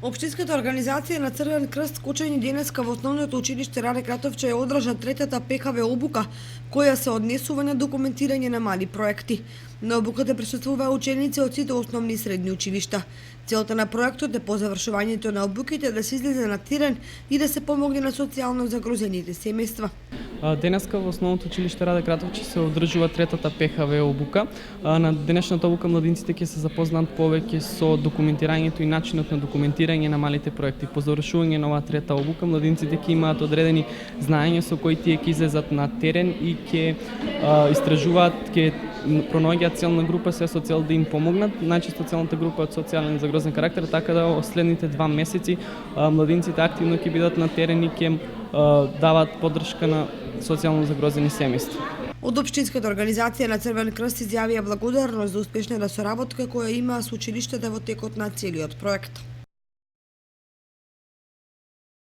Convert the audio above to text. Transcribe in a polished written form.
Општинската организација на Црвен крст Кочани денеска во основното училиште Раде Кратовче ја одржа третата ПКВ обука, која се однесува на документирање на мали проекти. На обуката присуствуваа ученици од сите основни и средни училишта. Целта на проектот е по завршувањето на обуките да се излезе на терен и да се помогне на социјално загрозените семејства. Денеска во основното училиште Раде Кратовче се одржува третата ПХВ обука. На денешната обука младинците ќе се запознаат повеќе со документирањето и начинот на документирање на малите проекти. По завршување на оваа трета обука младинците ќе имаат одредени знаења со кои тие ќе излезат на терен и ќе истражуваат, ќе пронаоѓаат целна група се со цел да им помогнат. Најчесто целната група од социјален загрозен карактер, така да во следните 2 месеци младинците активно ќе бидат на терен и ќе даваат поддршка на социјално загрозени семејства. Од Општинската организација на Црвен крст изјавија благодарност за успешната соработка која имаа со училиштата во текот на целиот проект.